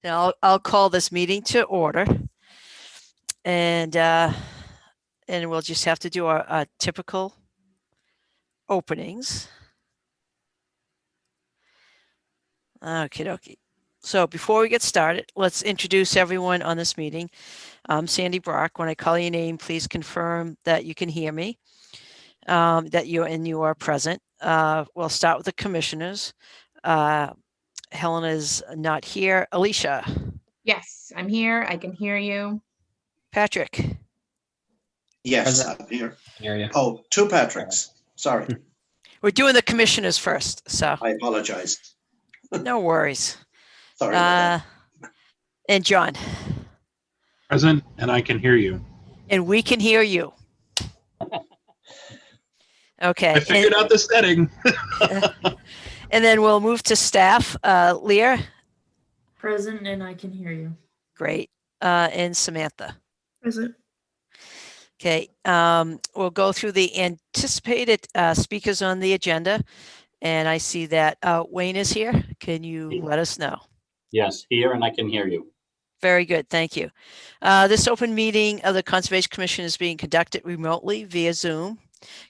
Now I'll call this meeting to order, and we'll just have to do our typical openings. Okie dokie. So before we get started, let's introduce everyone on this meeting. I'm Sandy Brock. When I call your name, please confirm that you can hear me, that you are present. We'll start with the commissioners. Helen is not here. Alicia. Yes, I'm here. I can hear you. Patrick. Yes, I'm here. Oh, two Patricks. Sorry. We're doing the commissioners first, so. I apologize. No worries. Sorry about that. And John. Present, and I can hear you. And we can hear you. Okay. I figured out the setting. And then we'll move to staff. Leah. Present, and I can hear you. Great. And Samantha. Present. Okay. We'll go through the anticipated speakers on the agenda. And I see that Wayne is here. Can you let us know? Yes, here, and I can hear you. Very good. Thank you. This open meeting of the Conservation Commission is being conducted remotely via Zoom,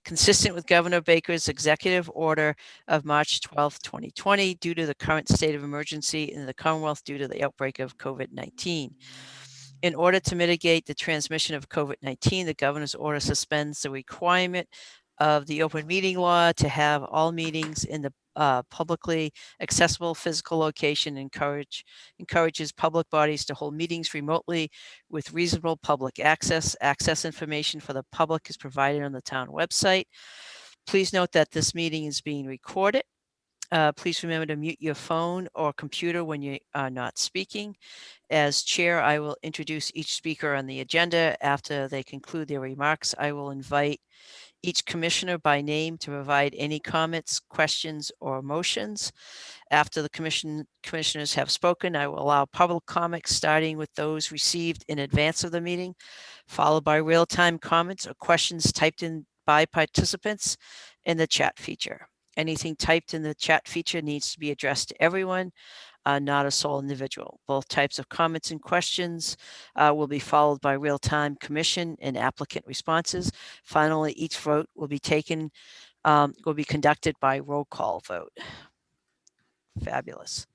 consistent with Governor Baker's executive order of March 12, 2020, due to the current state of emergency in the Commonwealth due to the outbreak of COVID-19. In order to mitigate the transmission of COVID-19, the governor's order suspends the requirement of the open meeting law to have all meetings in the publicly accessible physical location, encourages public bodies to hold meetings remotely with reasonable public access. Access information for the public is provided on the town website. Please note that this meeting is being recorded. Please remember to mute your phone or computer when you are not speaking. As chair, I will introduce each speaker on the agenda. After they conclude their remarks, I will invite each commissioner by name to provide any comments, questions, or motions. After the commissioners have spoken, I will allow public comments, starting with those received in advance of the meeting, followed by real-time comments or questions typed in by participants in the chat feature. Anything typed in the chat feature needs to be addressed to everyone, not a sole individual. Both types of comments and questions will be followed by real-time commission and applicant responses. Finally, each vote will be conducted by roll call vote. Fabulous.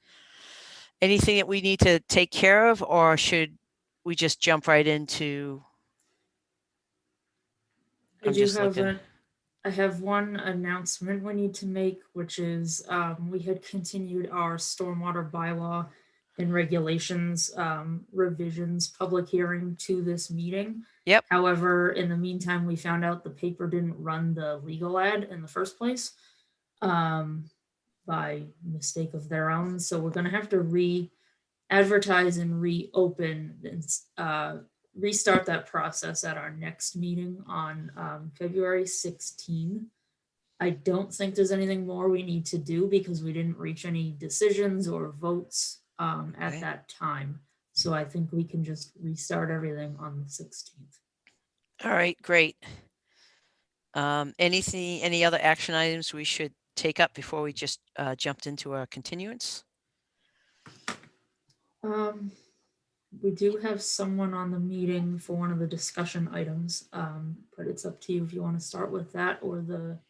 Anything that we need to take care of, or should we just jump right into? I have one announcement we need to make, which is we had continued our stormwater bylaw and regulations revisions public hearing to this meeting. Yep. However, in the meantime, we found out the paper didn't run the legal ad in the first place by mistake of their own. So we're going to have to re-advertise and reopen and restart that process at our next meeting on February 16. I don't think there's anything more we need to do because we didn't reach any decisions or votes at that time. So I think we can just restart everything on the 16th. All right, great. Any other action items we should take up before we just jumped into our continuance? We do have someone on the meeting for one of the discussion items, but it's up to you if you want to start with that or the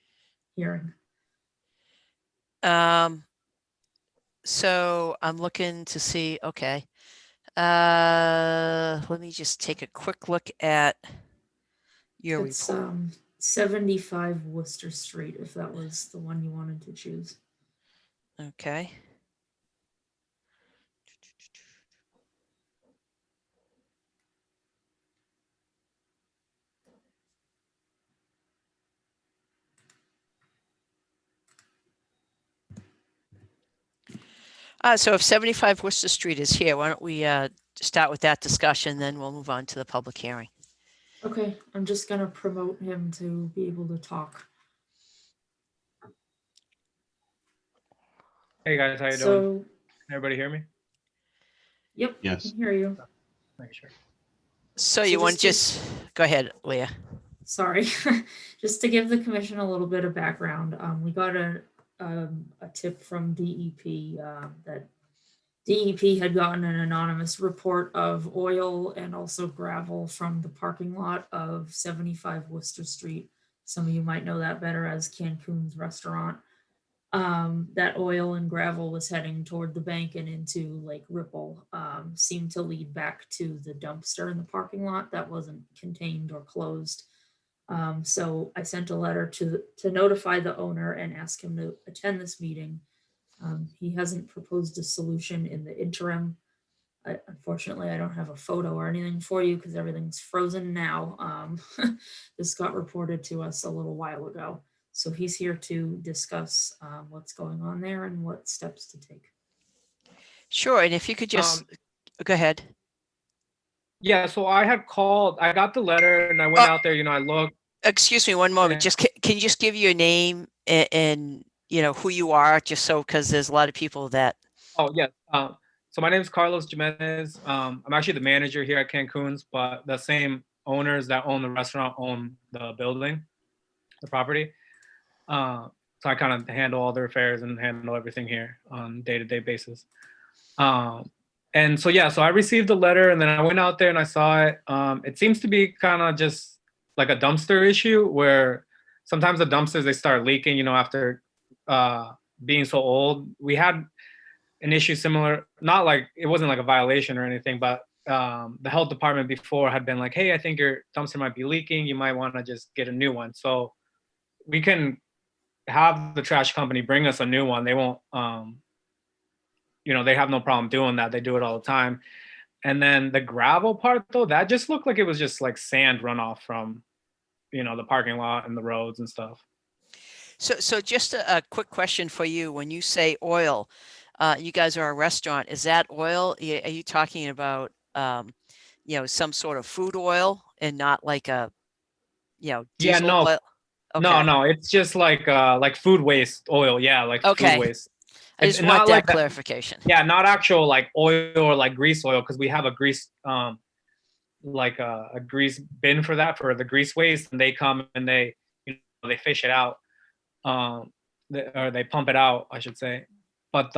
hearing. So I'm looking to see, okay. Let me just take a quick look at your report. 75 Worcester Street, if that was the one you wanted to choose. Okay. So if 75 Worcester Street is here, why don't we start with that discussion, then we'll move on to the public hearing. Okay, I'm just going to promote him to be able to talk. Hey guys, how you doing? Can everybody hear me? Yep, yes. I can hear you. Make sure. So you want to just go ahead, Leah. Sorry, just to give the commission a little bit of background. We got a tip from DEP that DEP had gotten an anonymous report of oil and also gravel from the parking lot of 75 Worcester Street. Some of you might know that better as Cancun's restaurant. That oil and gravel was heading toward the bank and into Lake Ripple, seemed to lead back to the dumpster in the parking lot that wasn't contained or closed. So I sent a letter to notify the owner and ask him to attend this meeting. He hasn't proposed a solution in the interim. Unfortunately, I don't have a photo or anything for you because everything's frozen now. This got reported to us a little while ago. So he's here to discuss what's going on there and what steps to take. Sure. And if you could just go ahead. Yeah, so I had called, I got the letter and I went out there, I looked. Excuse me, one moment. Yeah. Just can you just give your name and who you are, just so, because there's a lot of people that. Oh, yeah. So my name is Carlos Jimenez. I'm actually the manager here at Cancun's, but the same owners that own the restaurant own the building, the property. So I kind of handle all their affairs and handle everything here on a day-to-day basis. And so, yeah, so I received the letter and then I went out there and I saw it. It seems to be kind of just like a dumpster issue where sometimes the dumpsters, they start leaking, after being so old. We had an issue similar, not like, it wasn't like a violation or anything, but the health department before had been like, hey, I think your dumpster might be leaking. You might want to just get a new one. So we can have the trash company bring us a new one. They won't, they have no problem doing that. They do it all the time. And then the gravel part though, that just looked like it was just like sand runoff from, the parking lot and the roads and stuff. So just a quick question for you. When you say oil, you guys are a restaurant. Is that oil? Are you talking about, some sort of food oil and not like a, diesel Yeah, no, oil? Okay. no, it's just like food waste oil. Yeah, like Okay. food waste. I just And want not that like clarification. Yeah, not actual like oil or like grease oil, because we have a grease like a grease bin for that, for the grease waste, and they come and they they fish it out, or they pump it out, I should say. But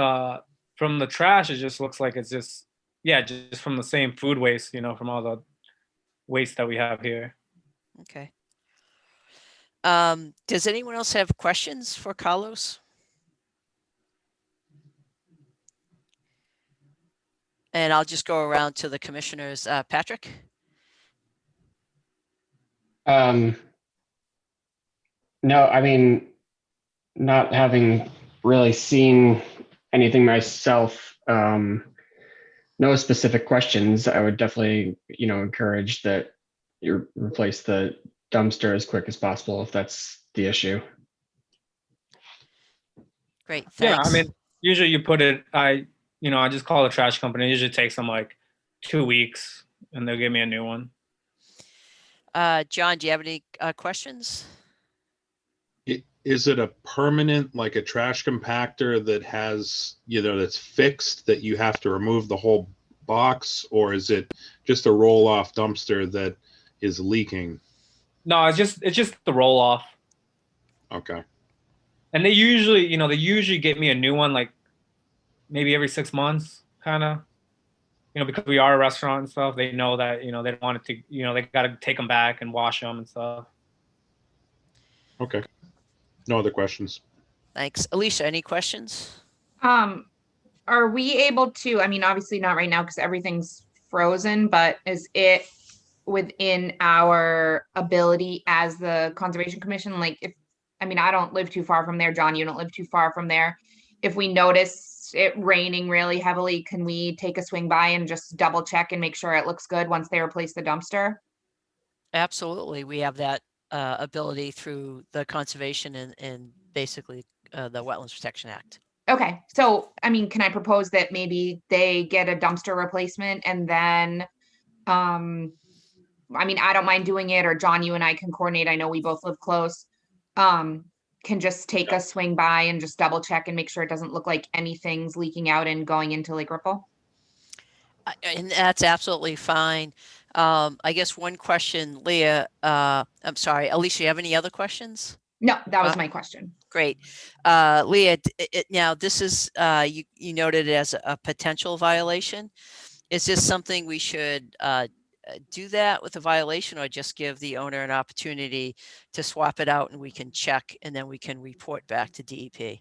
from the trash, it just looks like it's just from the same food waste, from all the waste that we have here. Okay. Does anyone else have questions for Carlos? And I'll just go around to the commissioners. Patrick? No, I mean, not having really seen anything myself, no specific questions. I would definitely, encourage that you replace the dumpster as quick as possible if that's the issue. Great, thanks. Yeah, I mean, usually you put it, I just call the trash company. It usually takes them like 2 weeks and they'll give me a new one. John, do you have any questions? Is it a permanent, like a trash compactor that has, that's fixed, that you have to remove the whole box, or is it just a roll-off dumpster that is leaking? No, it's just the roll off. Okay. And they usually, they usually get me a new one like maybe every 6 months, kind of. Because we are a restaurant and stuff, they know that, they don't want it to, they got to take them back and wash them and stuff. Okay. No other questions. Thanks. Alicia, any questions? Are we able to, I mean, obviously not right now because everything's frozen, but is it within our ability as the Conservation Commission? Like I don't live too far from there. John, you don't live too far from there. If we notice it raining really heavily, can we take a swing by and just double check and make sure it looks good once they replace the dumpster? Absolutely. We have that ability through the conservation and basically the Wetlands Protection Act. Okay, so can I propose that maybe they get a dumpster replacement and then I don't mind doing it, or John, you and I can coordinate. I know we both live close. Can just take a swing by and just double check and make sure it doesn't look like anything's leaking out and going into Lake Ripple. And that's absolutely fine. I guess one question, Leah, I'm sorry, Alicia, you have any other questions? No, that was my question. Great. Leah, now this is, you noted it as a potential violation. Is this something we should do that with a violation, or just give the owner an opportunity to swap it out and we can check and then we can report back to DEP?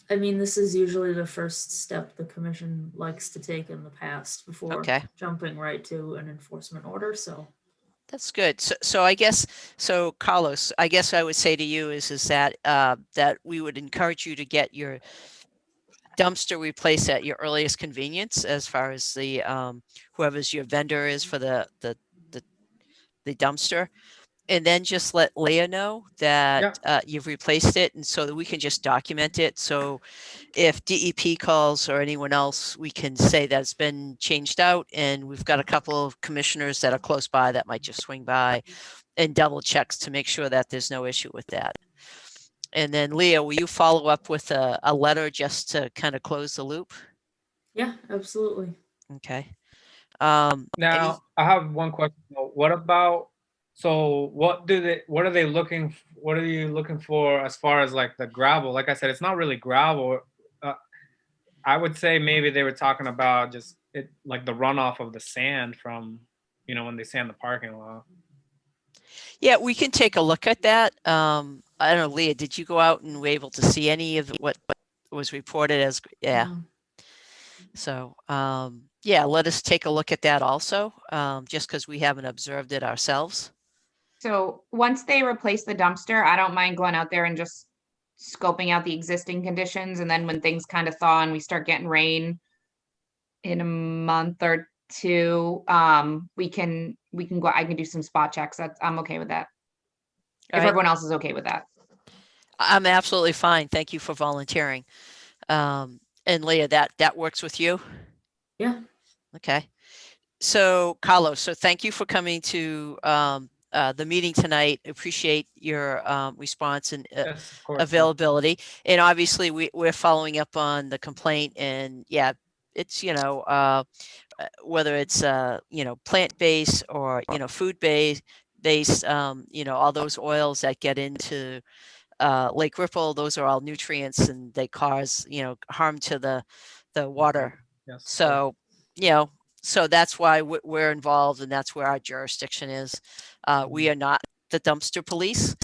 I mean, this is usually the first step the commission likes to take in the past before Okay. jumping right to an enforcement order, so. That's good. So I guess, so Carlos, I guess I would say to you is that, that we would encourage you to get your dumpster replaced at your earliest convenience, as far as the, whoever's your vendor is for the dumpster. And then just let Leah know that you've replaced it, and so that we can just document it. So if DEP calls or anyone else, we can say that it's been changed out, and we've got a couple of commissioners that are close by that might just swing by and double checks to make sure that there's no issue with that. And then Leah, will you follow up with a letter just to kind of close the loop? Yeah, absolutely. Okay. Now, I have one question. What about, so what are they looking, what are you looking for as far as like the gravel? Like I said, it's not really gravel. I would say maybe they were talking about just it, like the runoff of the sand from, when they sand the parking lot. Yeah, we can take a look at that. I don't know, Leah, did you go out and were able to see any of what was reported as, yeah. No. So, yeah, let us take a look at that also, just because we haven't observed it ourselves. So once they replace the dumpster, I don't mind going out there and just scoping out the existing conditions. And then when things kind of thaw and we start getting rain in a month or two, we can go, I can do some spot checks. I'm okay with that. All If right. everyone else is okay with that. I'm absolutely fine. Thank you for volunteering. And Leah, that works with you? Yeah. Okay. So Carlos, so thank you for coming to the meeting tonight. Appreciate your response and Yes, of course. availability. And obviously we're following up on the complaint, and yeah, it's, whether it's, plant-based or, food-based, all those oils that get into Lake Ripple, those are all nutrients, and they cause, harm to the water. Yes. So, so that's why we're involved, and that's where our jurisdiction is. We are not the dumpster police.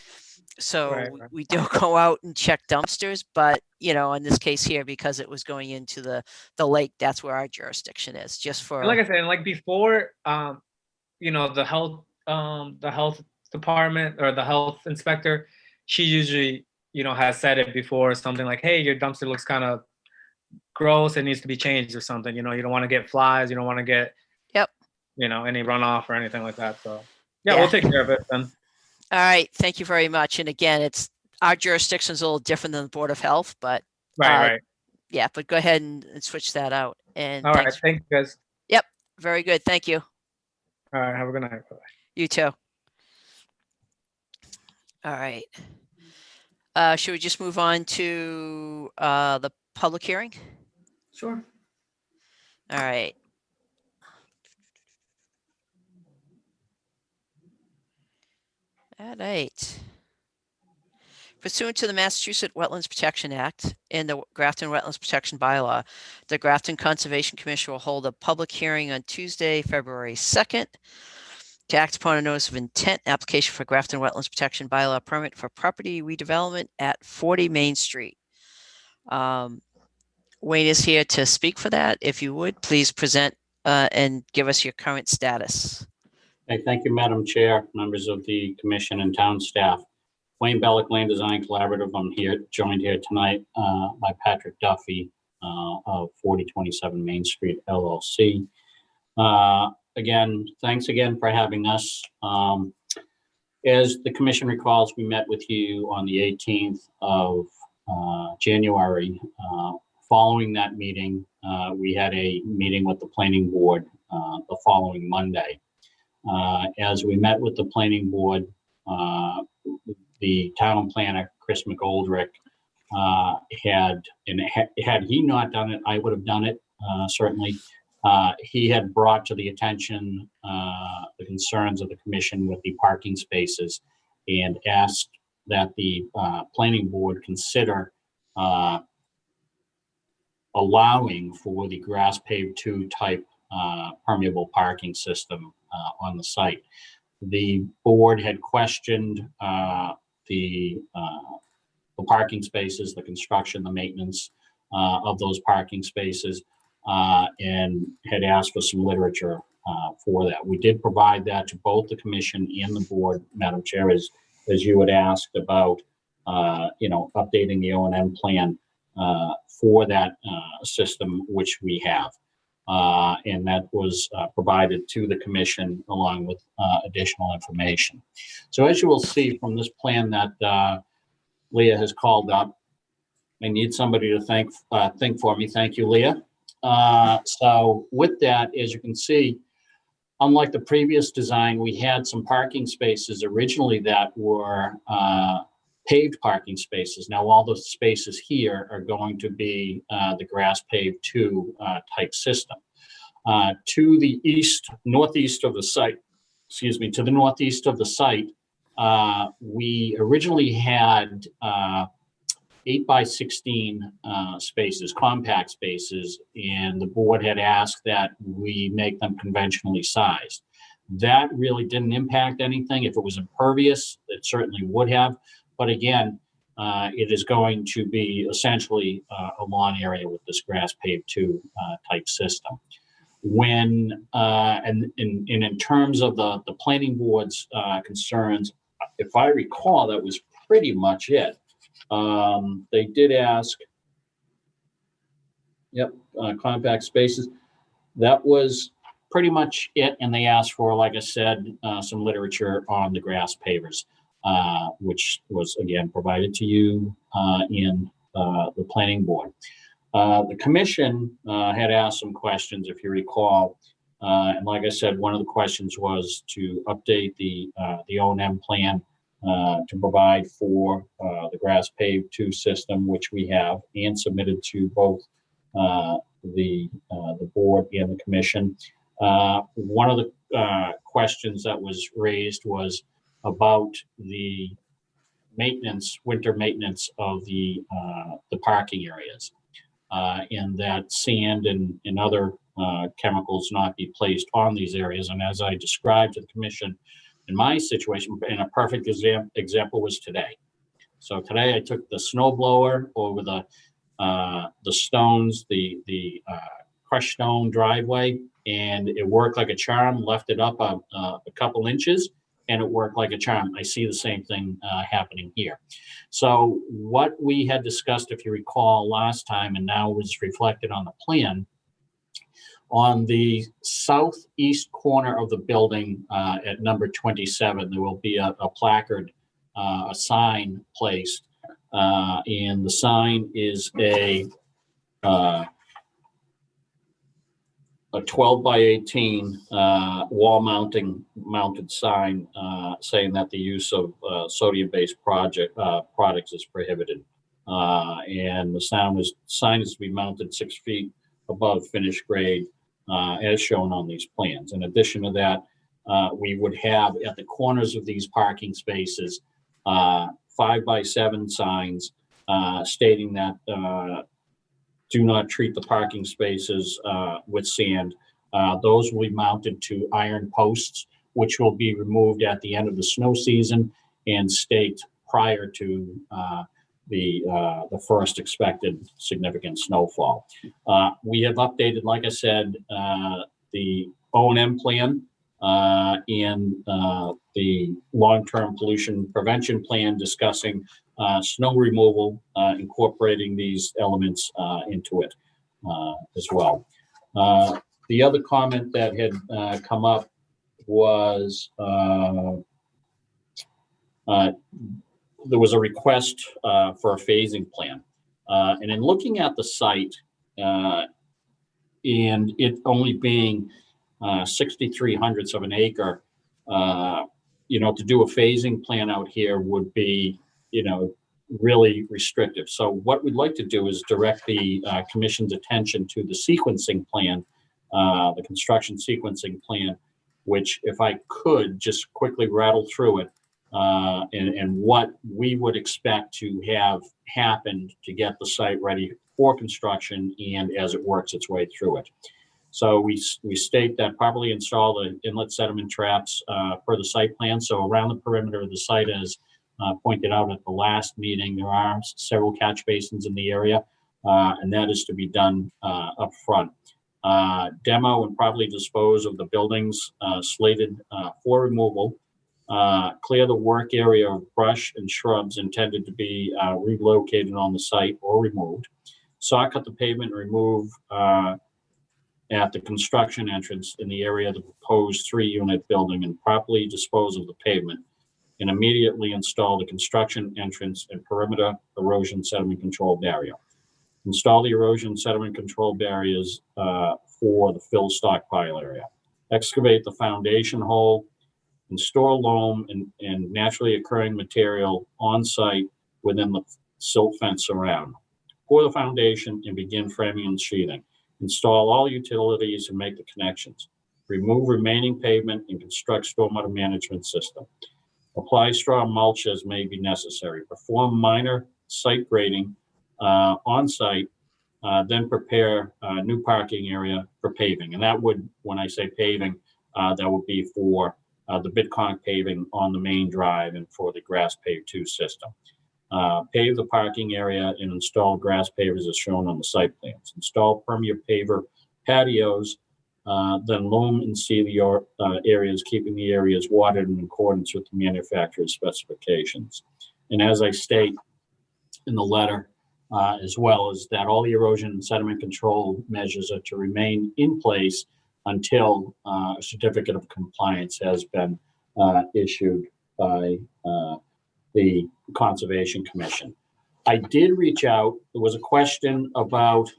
So Right. we don't go out and check dumpsters, but, in this case here, because it was going into the lake, that's where our jurisdiction is, just for. And like I said, like before, the health department or the health inspector, she usually, has said it before, something like, hey, your dumpster looks kind of gross, it needs to be changed or something. You don't want to get flies, you don't want to get, Yep. Any runoff or anything like that. So yeah, Yeah. we'll take care of it then. All right. Thank you very much. And again, it's our jurisdiction is a little different than the Board of Health, but Right. yeah, but go ahead and switch that out. And All right. thanks. Thank you, guys. Yep. Very good. Thank you. All right. Have a good night. Bye-bye. You too. All right. Should we just move on to the public hearing? Sure. All right. All right. Pursuant to the Massachusetts Wetlands Protection Act and the Grafton Wetlands Protection Bylaw, the Grafton Conservation Commission will hold a public hearing on Tuesday, February 2nd to act upon a notice of intent application for Grafton Wetlands Protection Bylaw permit for property redevelopment at 40 Main Street. Wayne is here to speak for that. If you would, please present and give us your current status. Hey, thank you, Madam Chair, members of the commission and town staff. Wayne Bellick, Land Design Collaborative. I'm joined here tonight by Patrick Duffy of 4027 Main Street LLC. Again, thanks again for having us. As the commission recalls, we met with you on the 18th of January. Following that meeting, we had a meeting with the planning board the following Monday. As we met with the planning board, the town planner, Chris McGoldrick, had he not done it, I would have done it, certainly. He had brought to the attention the concerns of the commission with the parking spaces and asked that the planning board consider allowing for the grass paved 2 type permeable parking system on the site. The board had questioned the parking spaces, the construction, the maintenance of those parking spaces, and had asked for some literature for that. We did provide that to both the commission and the board, Madam Chair, as you had asked about, updating the O&M plan for that system, which we have. And that was provided to the commission along with additional information. So as you will see from this plan that Leah has called up, I need somebody to think for me. Thank you, Leah. So with that, as you can see, unlike the previous design, we had some parking spaces originally that were paved parking spaces. Now all the spaces here are going to be the grass paved 2 type system. To the northeast of the site, to the northeast of the site, we originally had 8x16 spaces, compact spaces, and the board had asked that we make them conventionally sized. That really didn't impact anything. If it was impervious, it certainly would have. But again, it is going to be essentially a lawn area with this grass paved 2 type system. When and in terms of the planning board's concerns, if I recall, that was pretty much it. They did ask, compact spaces. That was pretty much it. And they asked for, like I said, some literature on the grass pavers, which was again provided to you in the planning board. The commission had asked some questions, if you recall. And like I said, one of the questions was to update the O&M plan to provide for the grass paved 2 system, which we have, and submitted to both the board and the commission. One of the questions that was raised was about the maintenance, winter maintenance of the parking areas, and that sand and other chemicals not be placed on these areas. And as I described to the commission, in my situation, and a perfect example was today. So today I took the snow blower over the stones, the crushed stone driveway, and it worked like a charm. Left it up a couple inches, and it worked like a charm. I see the same thing happening here. So what we had discussed, if you recall last time, and now was reflected on the plan, on the southeast corner of the building at number 27, there will be a placard, a sign placed, and the sign is a 12 by 18 wall mounted sign saying that the use of sodium-based products is prohibited. And the sign is to be mounted 6 feet above finished grade, as shown on these plans. In addition to that, we would have at the corners of these parking spaces 5x7 signs stating that do not treat the parking spaces with sand. Those will be mounted to iron posts, which will be removed at the end of the snow season and staked prior to the first expected significant snowfall. We have updated, like I said, the O&M plan and the long-term pollution prevention plan discussing snow removal, incorporating these elements into it as well. The other comment that had come up was there was a request for a phasing plan. And in looking at the site and it only being 63 hundredths of an acre, to do a phasing plan out here would be, really restrictive. So what we'd like to do is direct the commission's attention to the sequencing plan, the construction sequencing plan, which if I could just quickly rattle through it, and what we would expect to have happened to get the site ready for construction and as it works its way through it. So we state that properly install the inlet sediment traps per the site plan. So around the perimeter of the site, as pointed out at the last meeting, there are several catch basins in the area, and that is to be done up front. Demo and properly dispose of the buildings slated for removal. Clear the work area of brush and shrubs intended to be relocated on the site or removed. Saw cut the pavement and remove at the construction entrance in the area of the proposed 3-unit building and properly dispose of the pavement and immediately install the construction entrance and perimeter erosion sediment control barrier. Install the erosion sediment control barriers for the fill stockpile area. Excavate the foundation hole and store loam and naturally occurring material on site within the silt fence around. Pour the foundation and begin framing and sheathing. Install all utilities and make the connections. Remove remaining pavement and construct stormwater management system. Apply straw mulch as may be necessary. Perform minor site grading on site, then prepare a new parking area for paving. And that would, when I say paving, that would be for the Bitconk paving on the main drive and for the grass pave 2 system. Pave the parking area and install grass pavers as shown on the site plans. Install permeable paver patios, then loam and seed the areas, keeping the areas watered in accordance with the manufacturer's specifications. And as I state in the letter, as well as that all the erosion and sediment control measures are to remain in place until a certificate of compliance has been issued by the Conservation Commission. I did reach out. There was a question about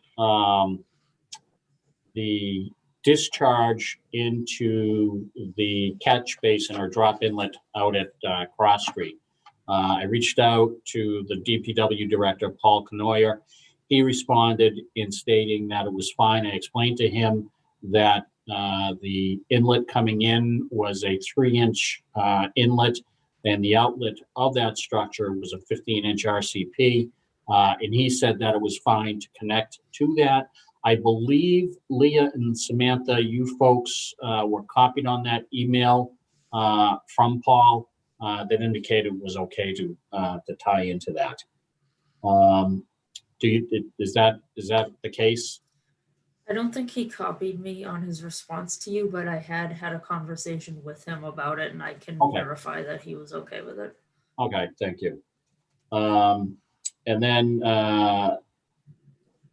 the discharge into the catch basin or drop inlet out at Cross Street. I reached out to the DPW director, Paul Canoyer. He responded in stating that it was fine. I explained to him that the inlet coming in was a 3-inch inlet, and the outlet of that structure was a 15-inch RCP. And he said that it was fine to connect to that. I believe Leah and Samantha, you folks were copied on that email from Paul that indicated it was okay to tie into that. Is that the case? I don't think he copied me on his response to you, but I had a conversation with him about it, and I can verify that he was okay with it. Okay, thank you. And then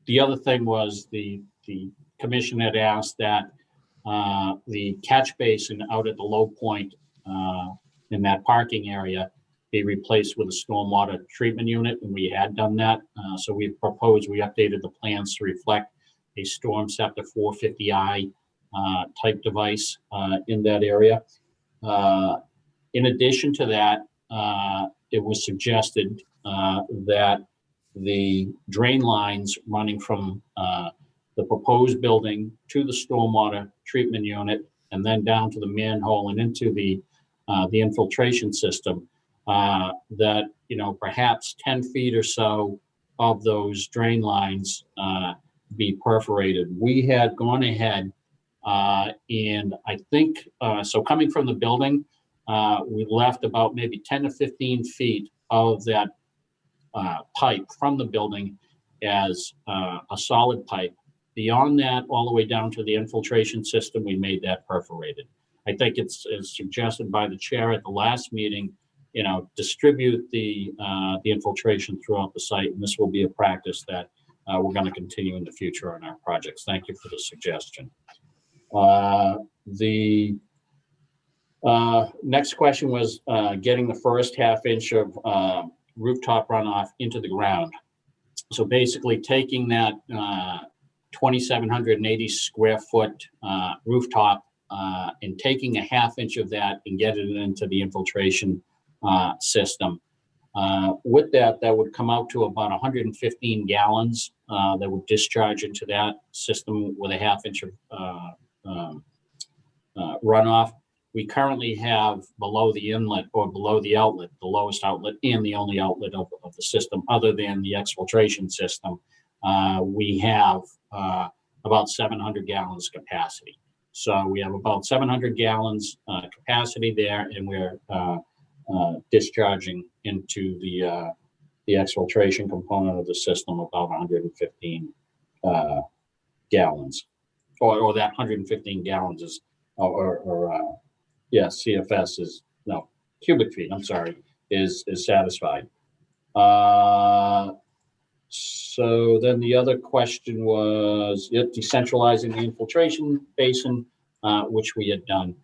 the other thing was the commission had asked that the catch basin out at the low point in that parking area be replaced with a stormwater treatment unit, and we had done that. So we proposed, we updated the plans to reflect a Storm Scepter 450i type device in that area. In addition to that, it was suggested that the drain lines running from the proposed building to the stormwater treatment unit and then down to the manhole and into the infiltration system, that, you know, perhaps 10 feet or so of those drain lines be perforated. We had gone ahead and I think, so coming from the building, we left about maybe 10 to 15 feet of that pipe from the building as a solid pipe. Beyond that, all the way down to the infiltration system, we made that perforated. I think it's suggested by the chair at the last meeting, you know, distribute the infiltration throughout the site, and this will be a practice that we're going to continue in the future on our projects. Thank you for the suggestion. The next question was getting the first half-inch of rooftop runoff into the ground. So basically taking that 2,780 square foot rooftop and taking a half-inch of that and getting it into the infiltration system. With that would come out to about 115 gallons that would discharge into that system with a half-inch of runoff. we currently have below the inlet or below the outlet, the lowest outlet and the only outlet of the system, other than the exfiltration system, we have about 700 gallons capacity. So we have about 700 gallons capacity there, and we're discharging into the exfiltration component of the system about 115 gallons, or that 115 gallons is, CFS is, no, cubic feet, I'm sorry, is satisfied. So then the other question was decentralizing the infiltration basin, which we had done.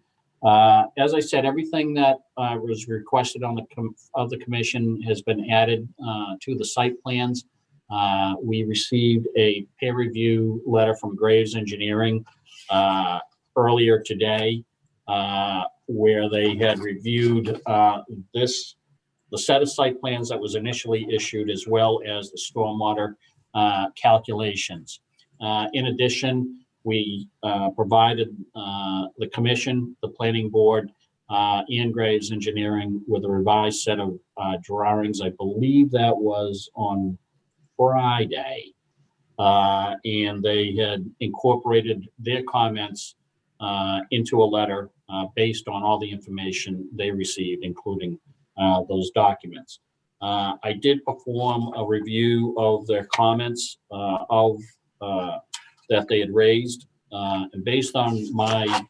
As I said, everything that was requested on the commission has been added to the site plans. We received a peer review letter from Graves Engineering earlier today, where they had reviewed the set of site plans that was initially issued, as well as the stormwater calculations. In addition, we provided the commission, the planning board, and Graves Engineering with a revised set of drawings. I believe that was on Friday. And they had incorporated their comments into a letter based on all the information they received, including those documents. I did perform a review of their comments that they had raised, and based on my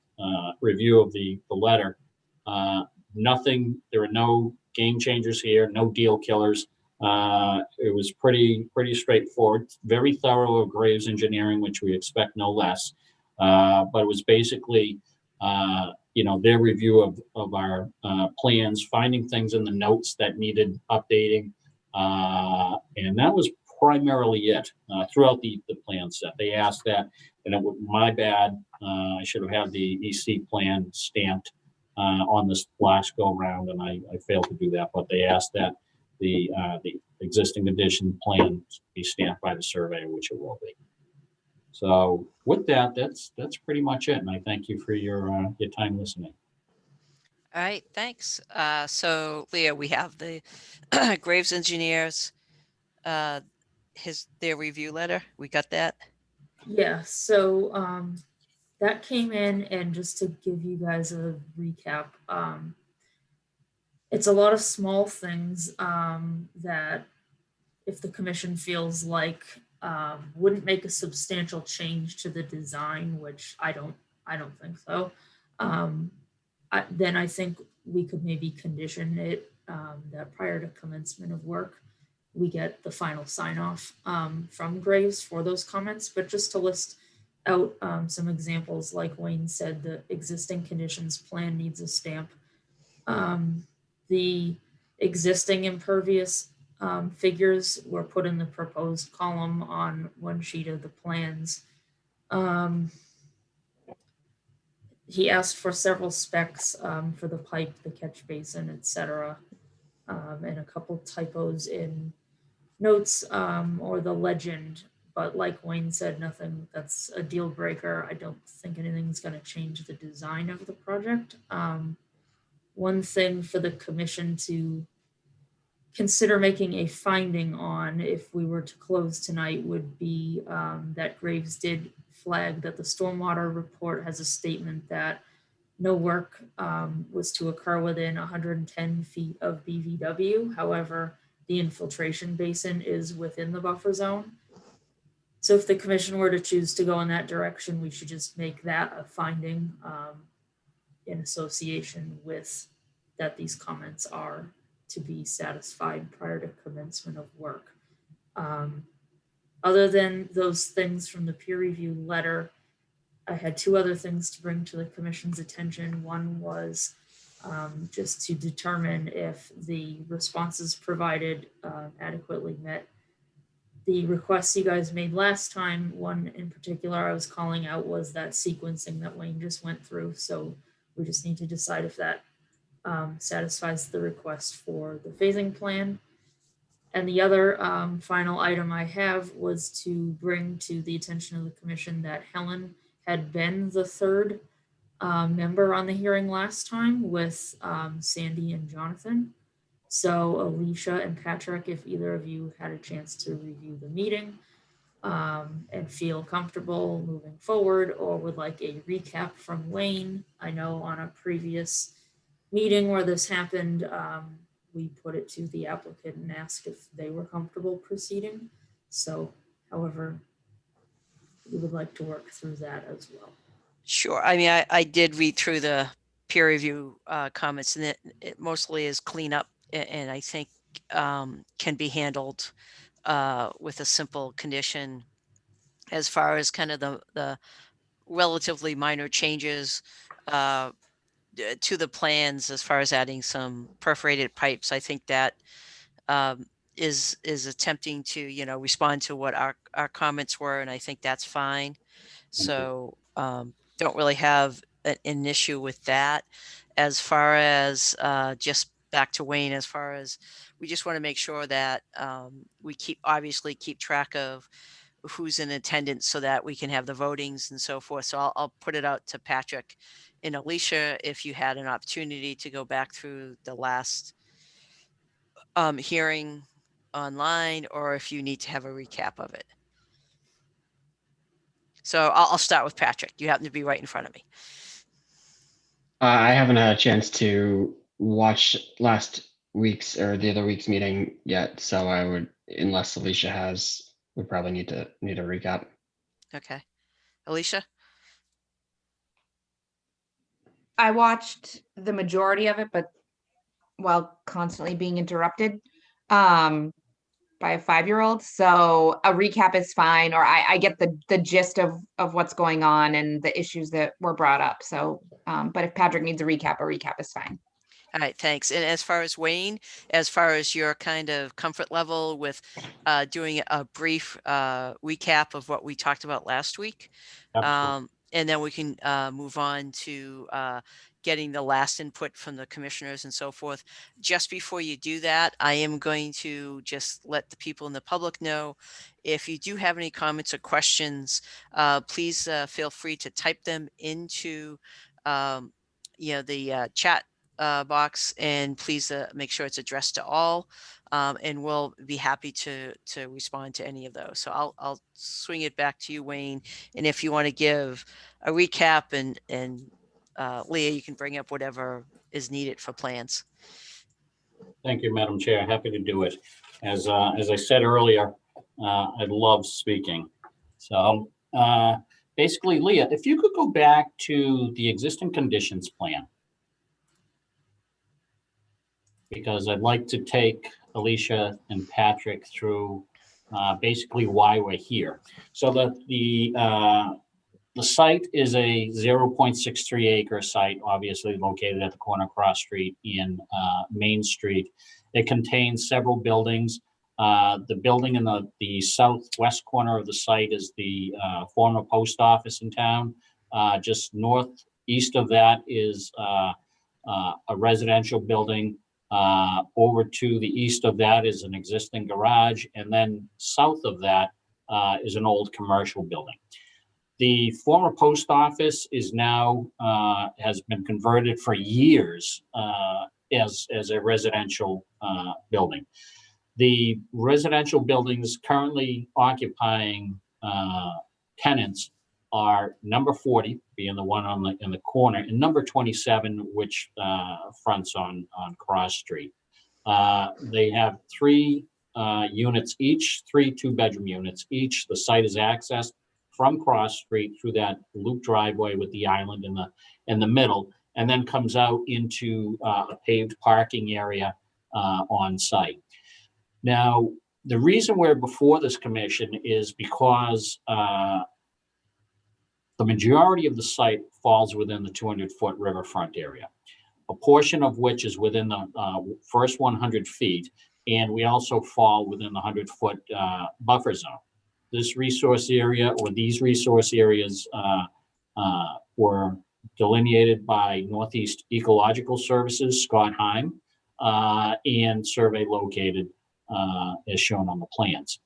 review of the letter, there were no game changers here, no deal killers. It was pretty straightforward, very thorough of Graves Engineering, which we expect no less. But it was basically, their review of our plans, finding things in the notes that needed updating, and that was primarily it throughout the plan set. They asked that, and it was my bad. I should have had the EC plan stamped on this last go round, and I failed to do that. But they asked that the existing condition plan be stamped by the surveyor, which it will be. So with that, that's pretty much it. And I thank you for your time listening. All right, thanks. So Leah, we have the Graves Engineers, their review letter. We got that? Yeah, so that came in, and just to give you guys a recap, it's a lot of small things that, if the commission feels like wouldn't make a substantial change to the design, which I don't think so, then I think we could maybe condition it that prior to commencement of work, we get the final sign off from Graves for those comments. But just to list out some examples, like Wayne said, the existing conditions plan needs a stamp. The existing impervious figures were put in the proposed column on one sheet of the plans. He asked for several specs for the pipe, the catch basin, etc., and a couple typos in notes or the legend. But like Wayne said, nothing that's a deal breaker. I don't think anything's going to change the design of the project. One thing for the commission to consider making a finding on, if we were to close tonight, would be that Graves did flag that the stormwater report has a statement that no work was to occur within 110 feet of BVW. However, the infiltration basin is within the buffer zone. So if the commission were to choose to go in that direction, we should just make that a finding in association with that these comments are to be satisfied prior to commencement of work. Other than those things from the peer review letter, I had two other things to bring to the commission's attention. One was just to determine if the responses provided adequately met the requests you guys made last time. One in particular I was calling out was that sequencing that Wayne just went through. So we just need to decide if that satisfies the request for the phasing plan. And the other final item I have was to bring to the attention of the commission that Helen had been the third member on the hearing last time with Sandy and Jonathan. So Alicia and Patrick, if either of you had a chance to review the meeting and feel comfortable moving forward, or would like a recap from Wayne. I know on a previous meeting where this happened, we put it to the applicant and asked if they were comfortable proceeding. So however you would like to work through that as well. Sure. I mean, I did read through the peer review comments, and it mostly is cleanup, and I think can be handled with a simple condition as far as kind of the relatively minor changes to the plans as far as adding some perforated pipes. I think that is attempting to, you know, respond to what our comments were, and I think that's fine. So don't really have an issue with that. As far as just back to Wayne, as far as we just want to make sure that we obviously keep track of who's in attendance so that we can have the votings and so forth. So I'll put it out to Patrick and Alicia if you had an opportunity to go back through the last hearing online, or if you need to have a recap of it. So I'll start with Patrick. You happen to be right in front of me. I haven't had a chance to watch last week's or the other week's meeting yet, so I would, unless Alicia has, would probably need a recap. Okay. Alicia? I watched the majority of it, but while constantly being interrupted by a 5-year-old. So a recap is fine, or I get the gist of what's going on and the issues that were brought up. So, but if Patrick needs a recap is fine. All right, thanks. And as far as Wayne, as far as your kind of comfort level with doing a brief recap of what we talked about last week, and then we can move on to getting the last input from the commissioners and so forth. Just before you do that, I am going to just let the people in the public know, if you do have any comments or questions, please feel free to type them into the chat box, and please make sure it's addressed to all, and we'll be happy to respond to any of those. So I'll swing it back to you, Wayne, and if you want to give a recap, and Leah, you can bring up whatever is needed for plans. Thank you, Madam Chair. Happy to do it. As I said earlier, I love speaking. So basically, Leah, if you could go back to the existing conditions plan, because I'd like to take Alicia and Patrick through basically why we're here. So the site is a 0.63 acre site, obviously located at the corner of Cross Street and Main Street. It contains several buildings. The building in the southwest corner of the site is the former post office in town. Just northeast of that is a residential building. Over to the east of that is an existing garage, and then south of that is an old commercial building. The former post office is now has been converted for years as a residential building. The residential buildings currently occupying tenants are number 40, being the one in the corner, and number 27, which fronts on Cross Street. They have 3 units each, 3 2-bedroom units each. The site is accessed from Cross Street through that loop driveway with the island in the middle, and then comes out into a paved parking area on site. Now, the reason we're before this commission is because the majority of the site falls within the 200-foot riverfront area, a portion of which is within the first 100 feet, and we also fall within the 100-foot buffer zone. This resource area, or these resource areas, were delineated by Northeast Ecological Services, Scott Heim, and survey located as shown on the plans.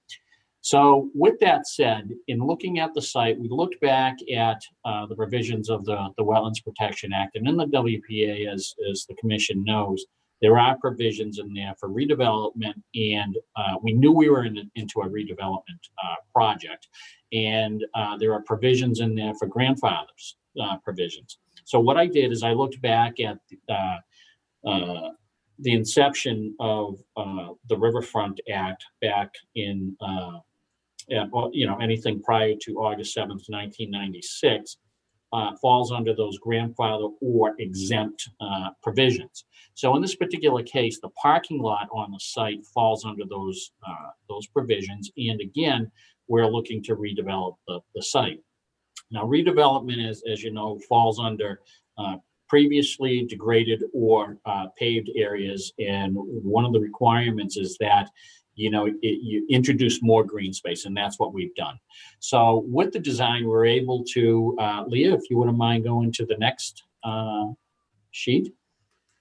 So with that said, in looking at the site, we looked back at the provisions of the Wetlands Protection Act, and in the WPA, as the commission knows, there are provisions in there for redevelopment, and we knew we were into a redevelopment project, and there are provisions in there for grandfathers provisions. So what I did is I looked back at the inception of the Riverfront Act back in anything prior to August 7th, 1996, falls under those grandfather or exempt provisions. So in this particular case, the parking lot on the site falls under those provisions. And again, we're looking to redevelop the site. Now, redevelopment, as you know, falls under previously degraded or paved areas. And one of the requirements is that you introduce more green space, and that's what we've done. So with the design, we're able to, Leah, if you wouldn't mind going to the next sheet.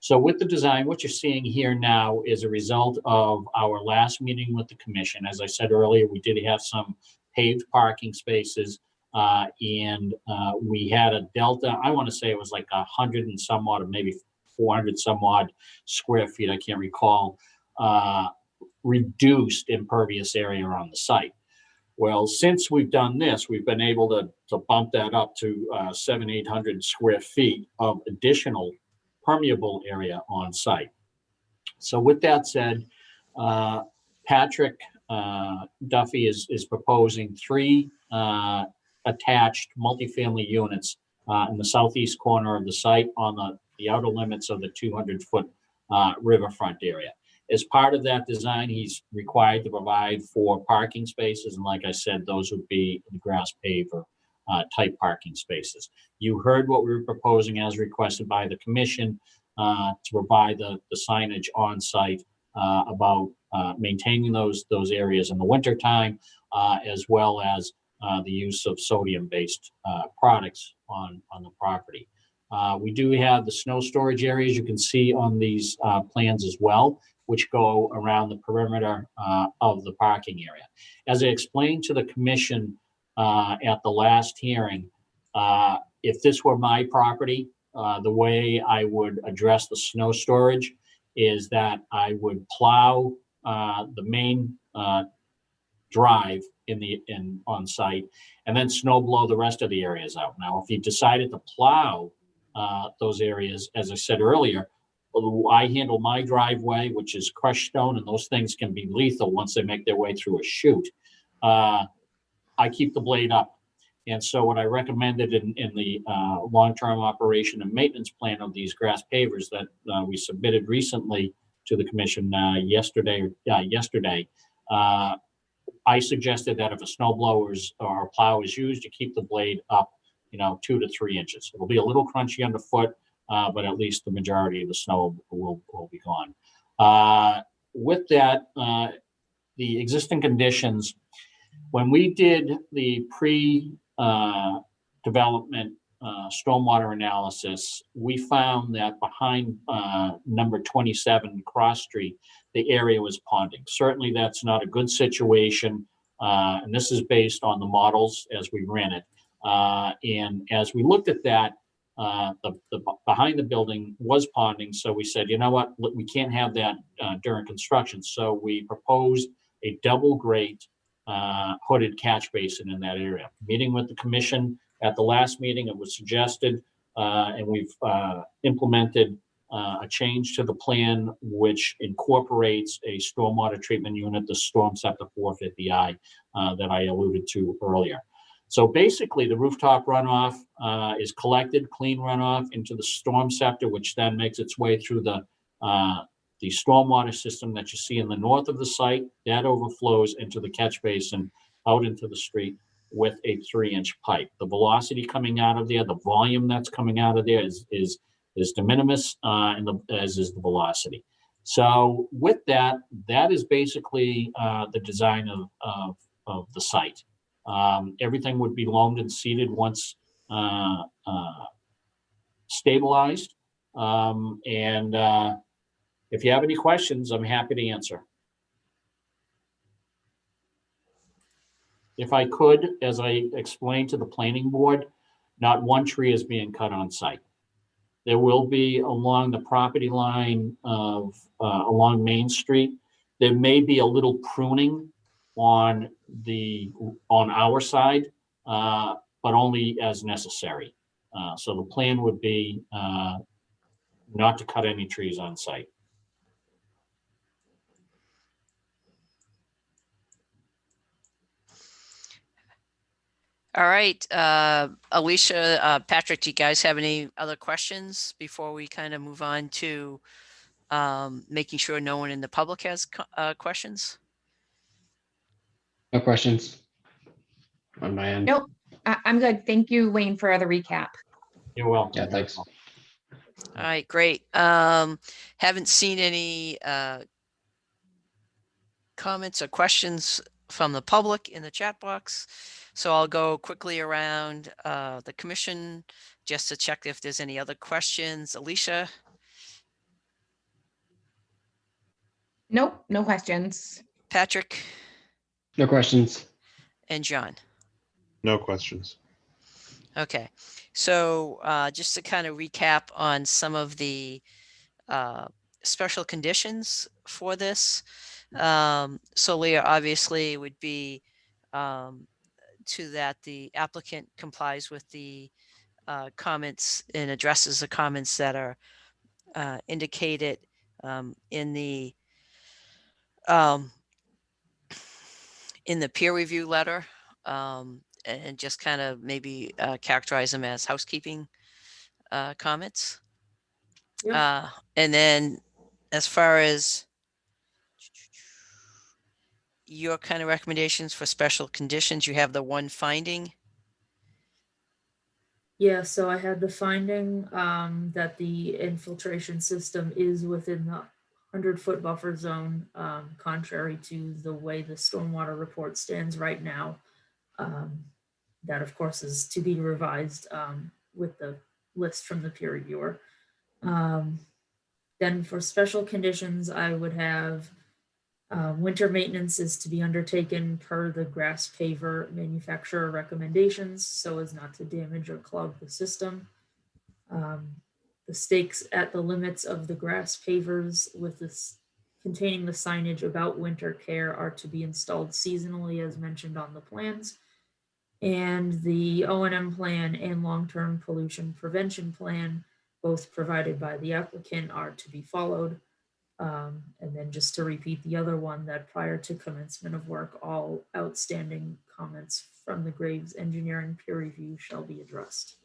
So with the design, what you're seeing here now is a result of our last meeting with the commission. As I said earlier, we did have some paved parking spaces, and we had a delta. I want to say it was like 100 and some odd, or maybe 400 some odd square feet. I can't recall. Reduced impervious area on the site. Well, since we've done this, we've been able to bump that up to 700-800 square feet of additional permeable area on site. So with that said, Patrick Duffy is proposing 3 attached multifamily units in the southeast corner of the site on the outer limits of the 200-foot riverfront area. As part of that design, he's required to provide 4 parking spaces. And like I said, those would be the grass paver type parking spaces. You heard what we were proposing as requested by the commission to provide the signage on site about maintaining those areas in the wintertime, as well as the use of sodium-based products on the property. We do have the snow storage areas you can see on these plans as well, which go around the perimeter of the parking area. As I explained to the commission at the last hearing, if this were my property, the way I would address the snow storage is that I would plow the main drive on site and then snow blow the rest of the areas out. Now, if you decided to plow those areas, as I said earlier, I handle my driveway, which is crushed stone, and those things can be lethal once they make their way through a chute. I keep the blade up. And so what I recommended in the long-term operation and maintenance plan of these grass pavers that we submitted recently to the commission yesterday, I suggested that if a snow blower or a plow is used, you keep the blade up, 2 to 3 inches. It'll be a little crunchy underfoot, but at least the majority of the snow will be gone. With that, the existing conditions, when we did the pre-development stormwater analysis, we found that behind number 27 Cross Street, the area was ponding. Certainly that's not a good situation, and this is based on the models as we ran it. And as we looked at that, the behind the building was ponding, so we said, you know what, we can't have that during construction. So we proposed a double grate hooded catch basin in that area. Meeting with the commission at the last meeting, it was suggested, and we've implemented a change to the plan which incorporates a stormwater treatment unit, the Storm Scepter 450i that I alluded to earlier. So basically, the rooftop runoff is collected, clean runoff, into the Storm Scepter, which then makes its way through the stormwater system that you see in the north of the site. That overflows into the catch basin out into the street with a 3-inch pipe. The velocity coming out of there, the volume that's coming out of there is de minimis, as is the velocity. So with that, that is basically the design of the site. Everything would be loamed and seeded once stabilized. If you have any questions, I'm happy to answer. If I could, as I explained to the planning board, not one tree is being cut on site. There will be along the property line of, along Main Street. There may be a little pruning on our side, but only as necessary. So the plan would be not to cut any trees on site. All right, Alicia, Patrick, do you guys have any other questions before we kind of move on to making sure no one in the public has questions? No questions on my end. Nope, I'm good. Thank you, Wayne, for the recap. You're welcome. Yeah, thanks. All right, great. Haven't seen any comments or questions from the public in the chat box. So I'll go quickly around the commission just to check if there's any other questions. Alicia, Nope, no questions. Patrick, No questions. and John. No questions. Okay, so just to kind of recap on some of the special conditions for this. So Leah, obviously would be to that the applicant complies with the comments and addresses the comments that are indicated in the peer review letter, and just kind of maybe characterize them as housekeeping comments. Yep. And then as far as your kind of recommendations for special conditions, you have the one finding. Yeah, so I had the finding that the infiltration system is within the 100-foot buffer zone, contrary to the way the stormwater report stands right now. That, of course, is to be revised with the list from the peer reviewer. Then for special conditions, I would have winter maintenance is to be undertaken per the grass paver manufacturer recommendations so as not to damage or clog the system. The stakes at the limits of the grass pavers with this containing the signage about winter care are to be installed seasonally as mentioned on the plans. And the O&M plan and long-term pollution prevention plan, both provided by the applicant, are to be followed. And then just to repeat the other one, that prior to commencement of work, all outstanding comments from the Graves Engineering peer review shall be addressed.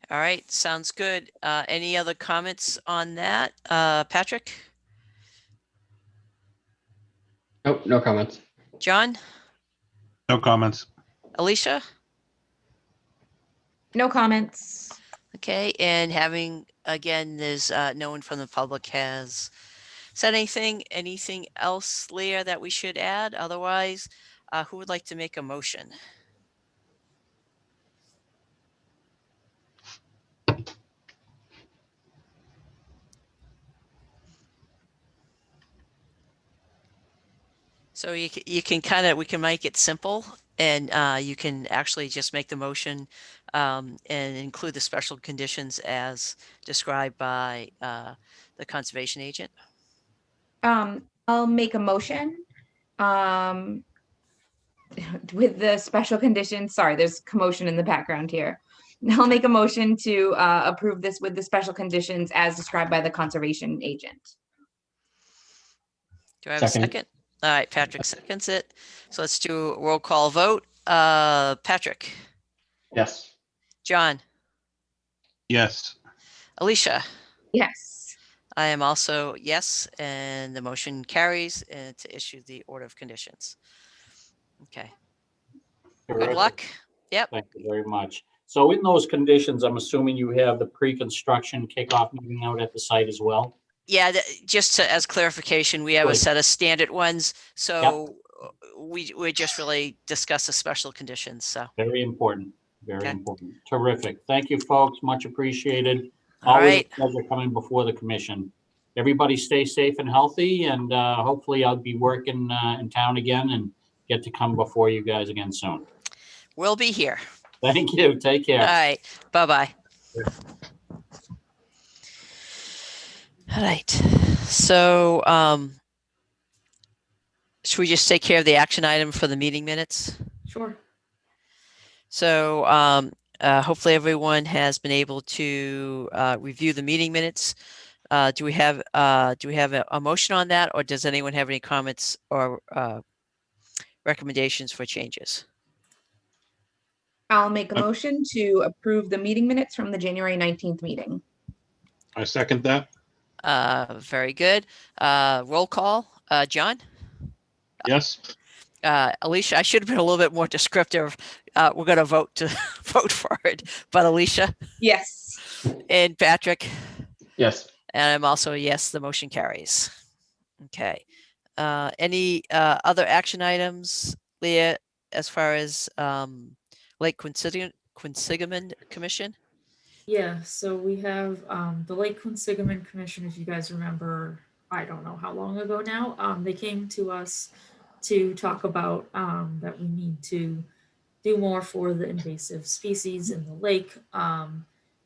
All right, sounds good. Any other comments on that? Patrick? Nope, no comments. John? No comments. Alicia? No comments. Okay, and having, again, there's no one from the public has said anything. Anything else, Leah, that we should add? Otherwise, who would like to make a motion? So you can kind of, we can make it simple, and you can actually just make the motion and include the special conditions as described by the conservation agent. I'll make a motion with the special conditions. Sorry, there's commotion in the background here. I'll make a motion to approve this with the special conditions as described by the conservation agent. Do I have a second? All right, Patrick seconds it. So let's do a roll call vote. Patrick? Yes. John? Yes. Alicia? Yes. I am also yes, and the motion carries and to issue the order of conditions. Okay. Good Terrific. luck. Yep. Thank you very much. So in those conditions, I'm assuming you have the pre-construction kickoff meeting out at the site as well? Yeah, just to, as clarification, we have a Good. set of standard ones. So we just really discuss the special conditions. So Very important, very Okay. important. Terrific. Thank you, folks. Much appreciated. all Always right. a pleasure coming before the commission. Everybody stay safe and healthy, and hopefully I'll be working in town again and get to come before you guys again soon. We'll be here. Thank you. Take care. All right. Bye-bye. All right. So, should we just take care of the action item for the meeting minutes? Sure. So, hopefully everyone has been able to review the meeting minutes. Do we have a motion on that, or does anyone have any comments or recommendations for changes? I'll make a motion to approve the meeting minutes from the January 19th meeting. I second that. Very good. Roll call. John? Yes. Alicia, I should have been a little bit more descriptive. We're going to vote for it, but Alicia? Yes. And Patrick? Yes. And I'm also a yes, the motion carries. Okay. Any other action items, Leah, as far as Lake Quinsigamond Commission? Yeah, so we have the Lake Quinsigamond Commission, if you guys remember, I don't know how long ago now, they came to us to talk about that we need to do more for the invasive species in the lake.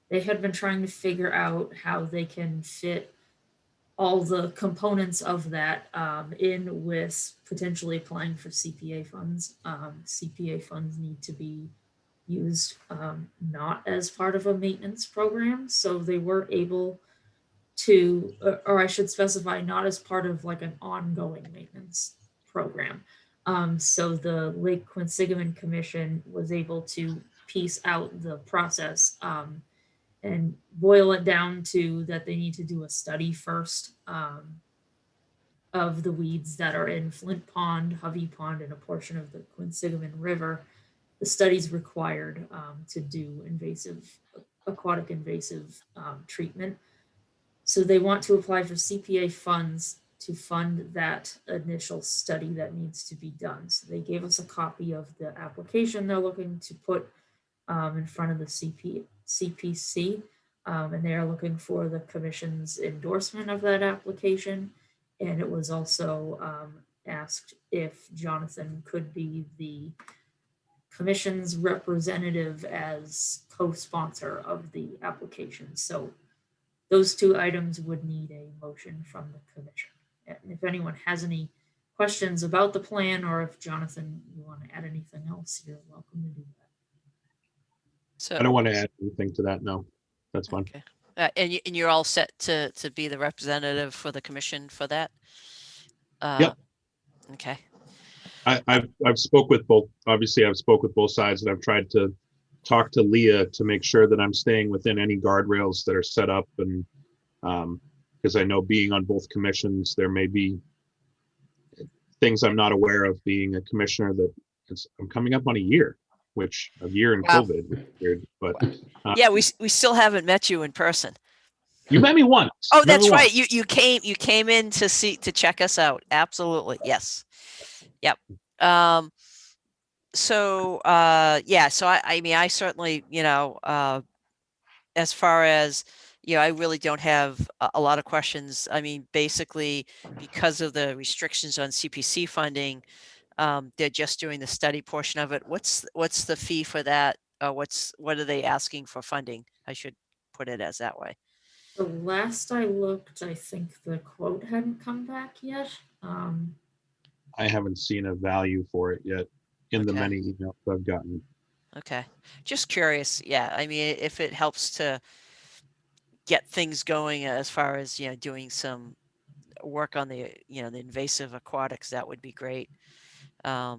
They had been trying to figure out how they can fit all the components of that in with potentially applying for CPA funds. CPA funds need to be used not as part of a maintenance program. So they were able to, or I should specify, not as part of like an ongoing maintenance program. So the Lake Quinsigamond Commission was able to piece out the process and boil it down to that they need to do a study first of the weeds that are in Flint Pond, Hovey Pond, and a portion of the Quinsigamond River. The study's required to do aquatic invasive treatment. So they want to apply for CPA funds to fund that initial study that needs to be done. So they gave us a copy of the application they're looking to put in front of the CPC, and they are looking for the commission's endorsement of that application. And it was also asked if Jonathan could be the commission's representative as co-sponsor of the application. So those two items would need a motion from the commission. And if anyone has any questions about the plan, or if Jonathan, you want to add anything else, you're welcome to do that. So I don't want to add anything to that. No, that's fine. okay. And you're all set to be the representative for the commission for that? Yep. Okay. I've spoke with both. Obviously, I've spoke with both sides, and I've tried to talk to Leah to make sure that I'm staying within any guardrails that are set up, and because I know being on both commissions, there may be things I'm not aware of. Being a commissioner, I'm coming up on a year in Wow. COVID. Which is weird, but Yeah, we still haven't met you in person. you met me once. Oh, that's right. You came in to check us out. Absolutely. Yes. Yep. So yeah, so I mean, I certainly, as far as, I really don't have a lot of questions. I mean, basically, because of the restrictions on CPC funding, they're just doing the study portion of it. What's the fee for that? What are they asking for funding? I should put it as that way. The last I looked, I think the quote hadn't come back yet. I haven't seen a value for it yet in the Okay. many emails I've gotten. Okay. Just curious. Yeah. I mean, if it helps to get things going as far as, doing some work on the, the invasive aquatics, that would be great. Yeah,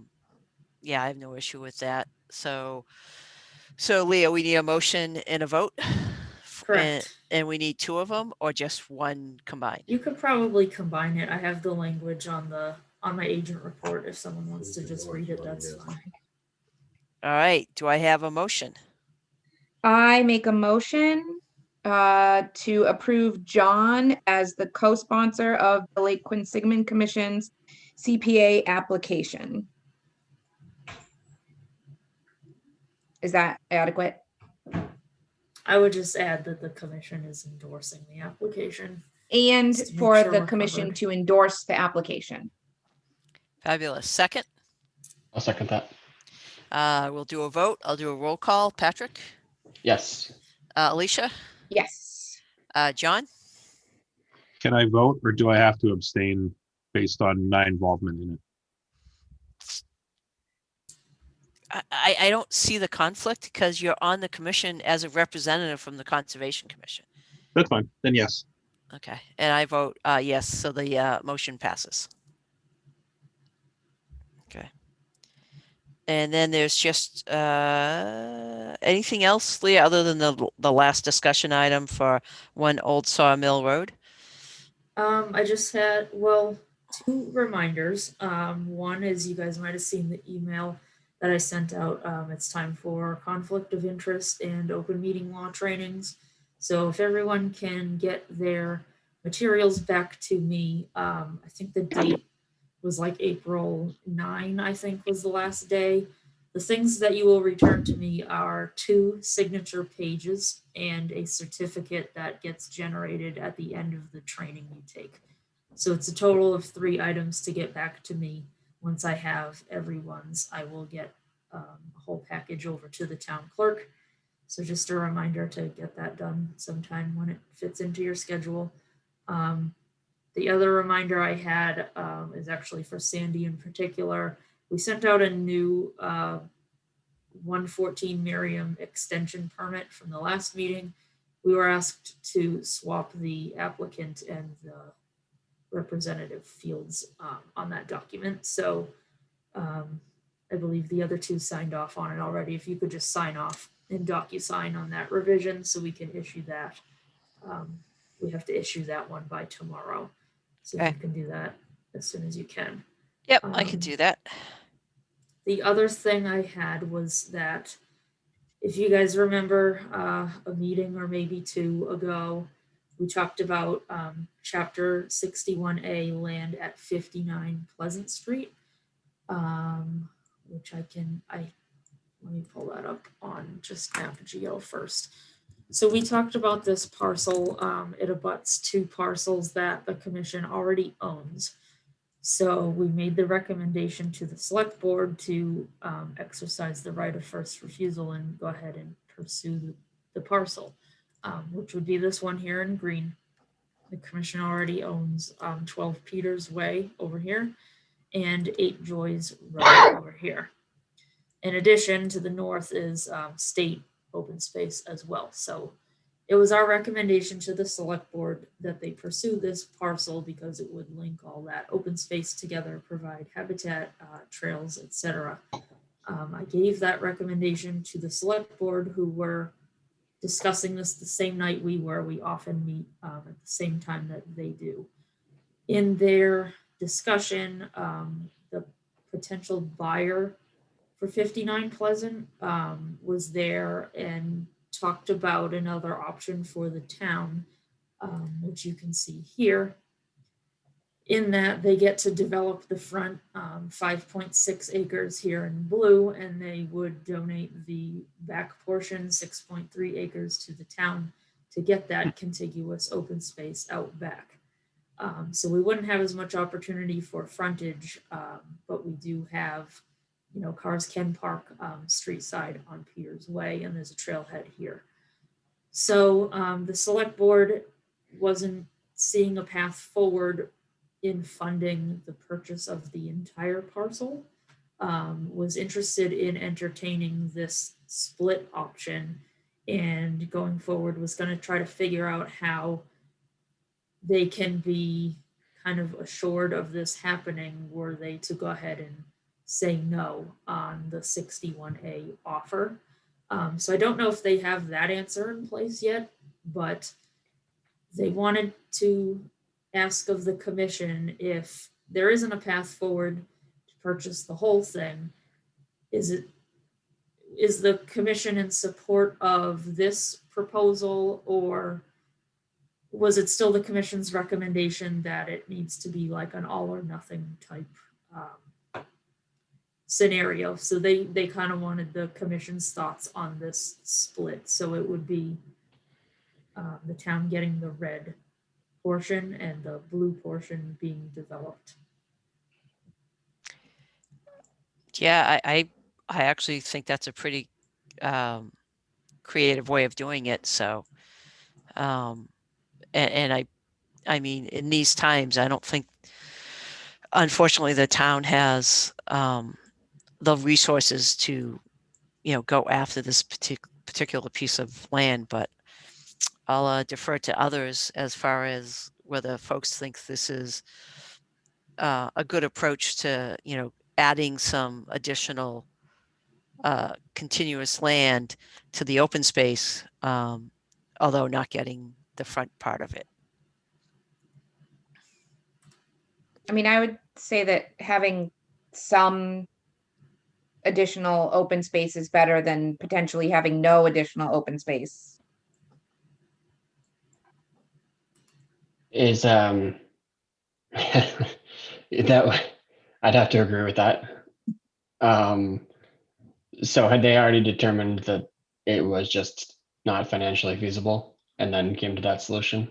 I have no issue with that. So Leah, we need a motion and a vote. Correct. And we need two of them, or just one combined? You could probably combine it. I have the language on my agent report. If someone wants to just read it, that's fine. All right. Do I have a motion? I make a motion to approve John as the co-sponsor of the Lake Quinsigamond Commission's CPA application. Is that adequate? I would just add that the commission is endorsing the application. And Just to make for sure the we're commission covered. to endorse the application. Fabulous. Second? I'll second that. We'll do a vote. I'll do a roll call. Patrick, Yes. Alicia, Yes. John, Can I vote or do I have to abstain based on my involvement in it? I don't see the conflict because you're on the commission as a representative from the Conservation Commission. That's fine. Then yes. Okay, and I vote yes, so the motion passes. Okay. And then there's just anything else, Leah, other than the last discussion item for 1 Old Sawmill Road? I just had, well, 2 reminders. One is you guys might have seen the email that I sent out. It's time for conflict of interest and open meeting law trainings. So if everyone can get their materials back to me, I think the date was like April 9, I think was the last day. The things that you will return to me are 2 signature pages and a certificate that gets generated at the end of the training you take. So it's a total of 3 items to get back to me. Once I have everyone's, I will get a whole package over to the town clerk. So just a reminder to get that done sometime when it fits into your schedule. The other reminder I had is actually for Sandy in particular. We sent out a new 114 Miriam extension permit from the last meeting. We were asked to swap the applicant and the representative fields on that document. So I believe the other 2 signed off on it already. If you could just sign off and DocuSign on that revision so we can issue that. We have to issue that one by tomorrow. So Okay. you can do that as soon as you can. Yep, I can do that. The other thing I had was that if you guys remember a meeting or maybe 2 ago, we talked about chapter 61A land at 59 Pleasant Street, which let me pull that up on just AppGeo first. So we talked about this parcel. It abuts 2 parcels that the commission already owns. So we made the recommendation to the select board to exercise the right of first refusal and go ahead and pursue the parcel, which would be this one here in green. The commission already owns 12 Peters Way over here and 8 Joys Road over here. In addition, to the north is state open space as well. So it was our recommendation to the select board that they pursue this parcel because it would link all that open space together, provide habitat, trails, etc. I gave that recommendation to the select board, who were discussing this the same night we were. We often meet at the same time that they do. In their discussion, the potential buyer for 59 Pleasant was there and talked about another option for the town, which you can see here. In that they get to develop the front 5.6 acres here in blue, and they would donate the back portion, 6.3 acres, to the town to get that contiguous open space out back. So we wouldn't have as much opportunity for frontage, but we do have, cars can park street side on Peters Way, and there's a trailhead here. So the select board wasn't seeing a path forward in funding the purchase of the entire parcel, was interested in entertaining this split option, and going forward was going to try to figure out how they can be kind of assured of this happening were they to go ahead and say no on the 61A offer. So I don't know if they have that answer in place yet, but they wanted to ask of the commission, if there isn't a path forward to purchase the whole thing, is the commission in support of this proposal, or was it still the commission's recommendation that it needs to be like an all or nothing type scenario? So they kind of wanted the commission's thoughts on this split. So it would be the town getting the red portion and the blue portion being developed. Yeah, I actually think that's a pretty creative way of doing it. So, and I mean, in these times, I don't think, unfortunately, the town has the resources to, go after this particular piece of land, but I'll defer to others as far as whether folks think this is a good approach to, adding some additional continuous land to the open space, although not getting the front part of it. I mean, I would say that having some additional open space is better than potentially having no additional open space. Is that I'd have to agree with that. So had they already determined that it was just not financially feasible and then came to that solution?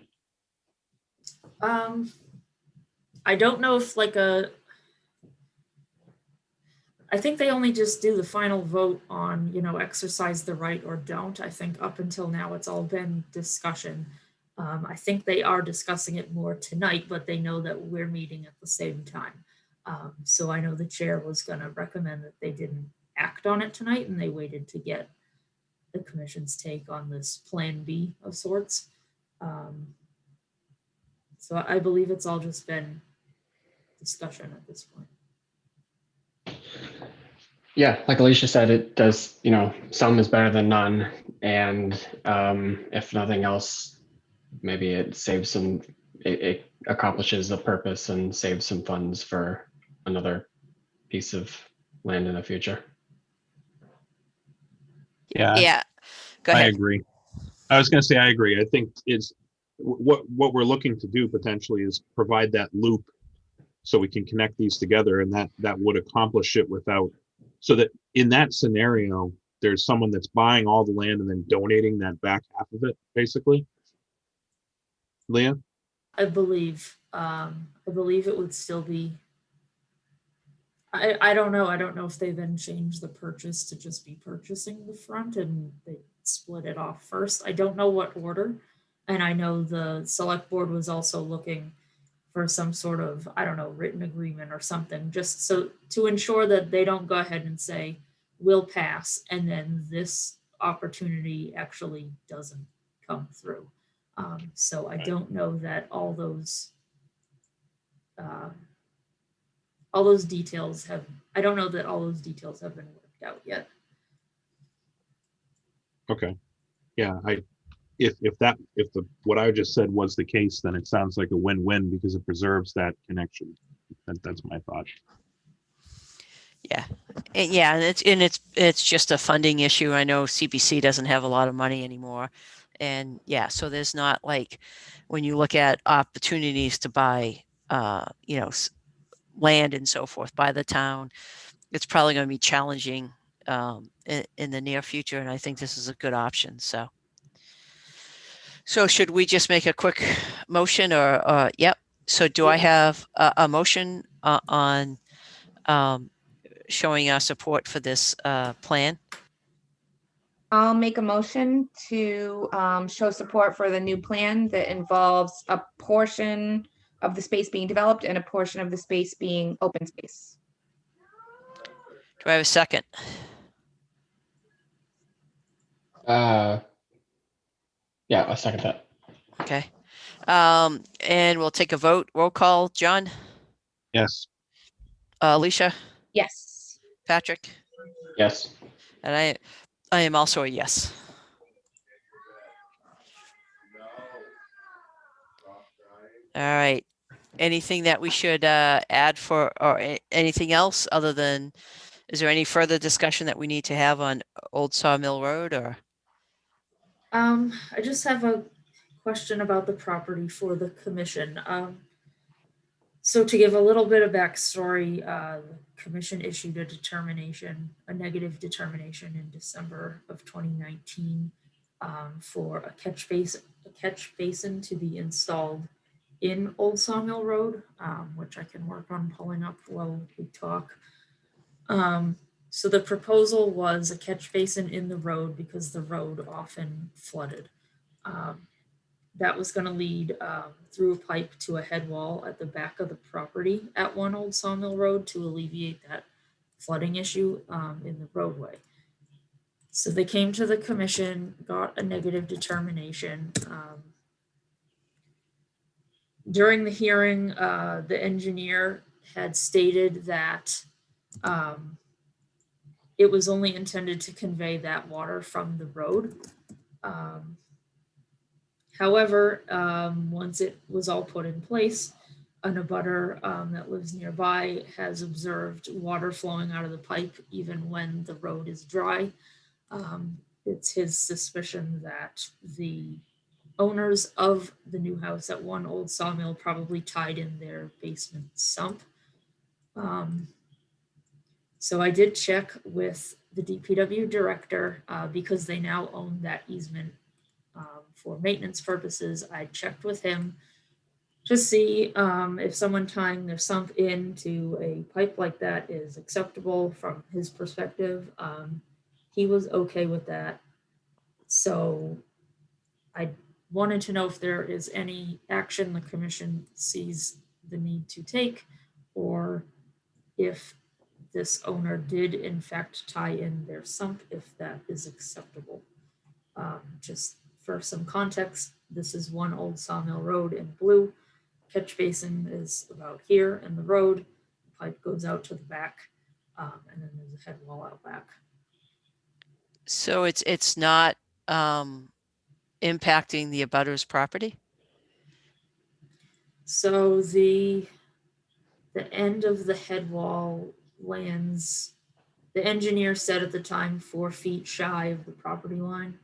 I don't know if I think they only just do the final vote on, exercise the right or don't. I think up until now, it's all been discussion. I think they are discussing it more tonight, but they know that we're meeting at the same time. So I know the chair was going to recommend that they didn't act on it tonight and they waited to get the commission's take on this plan B of sorts. So I believe it's all just been discussion at this point. Yeah, like Alicia said, it does, some is better than none. And if nothing else, maybe it saves it accomplishes the purpose and saves some funds for another piece of land in the future. Yeah, go I ahead. agree. I was going to say, I agree. I think it's what we're looking to do potentially is provide that loop so we can connect these together, and that would accomplish it without, so that in that scenario, there's someone that's buying all the land and then donating that back half of it, basically. Leah? I believe it would still be. I don't know. I don't know if they then change the purchase to just be purchasing the front and they split it off first. I don't know what order. And I know the select board was also looking for some sort of, I don't know, written agreement or something, just so to ensure that they don't go ahead and say, we'll pass, and then this opportunity actually doesn't come through. So I don't know that all those details have, I don't know that all those details have been worked out yet. Okay. Yeah, if what I just said was the case, then it sounds like a win-win because it preserves that connection. That's my thought. Yeah. And it's just a funding issue. I know CPC doesn't have a lot of money anymore. And yeah, so there's not like when you look at opportunities to buy land and so forth by the town, it's probably going to be challenging in the near future. And I think this is a good option. So should we just make a quick motion or yep. So do I have a motion on showing our support for this plan? I'll make a motion to show support for the new plan that involves a portion of the space being developed and a portion of the space being open space. Do I have a second? Yeah, I'll second that. Okay. And we'll take a vote. Roll call. John? Yes. Alicia? Yes. Patrick? Yes. And I am also a yes. All right. Anything that we should add or anything else other than, is there any further discussion that we need to have on Old Sawmill Road or? I just have a question about the property for the commission. So to give a little bit of backstory, the commission issued a negative determination in December of 2019 for a catch basin to be installed in Old Sawmill Road, which I can work on pulling up while we talk. So the proposal was a catch basin in the road because the road often flooded. That was going to lead through a pipe to a head wall at the back of the property at One Old Sawmill Road to alleviate that flooding issue in the roadway. So they came to the commission, got a negative determination. During the hearing, the engineer had stated that it was only intended to convey that water from the road. However, once it was all put in place, an abutter that lives nearby has observed water flowing out of the pipe even when the road is dry. It's his suspicion that the owners of the new house at One Old Sawmill probably tied in their basement sump. So I did check with the DPW director because they now own that easement for maintenance purposes. I checked with him to see if someone tying their sump into a pipe like that is acceptable from his perspective. He was okay with that. So I wanted to know if there is any action the commission sees the need to take, or if this owner did in fact tie in their sump, if that is acceptable. Just for some context, this is One Old Sawmill Road in blue. Catch basin is about here in the road. The pipe goes out to the back, and then there's a head wall out back. So it's not impacting the abutter's property? So the end of the head wall lands, the engineer said at the time, 4 feet shy of the property line.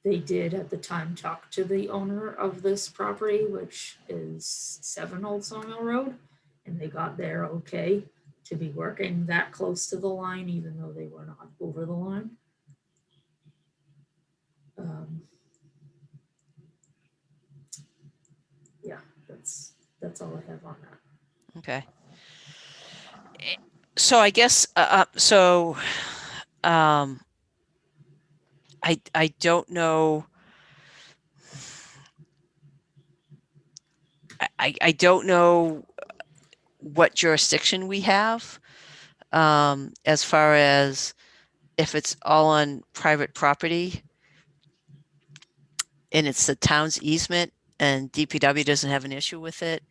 They did at the time talk to the owner of this property, which is 7 Old Sawmill Road, and they got there okay to be working that close to the line, even though they were not over the line. Yeah, that's all I have on that. Okay. So I guess I don't know. I don't know what jurisdiction we have as far as if it's all on private property and it's the town's easement and DPW doesn't have an issue with it.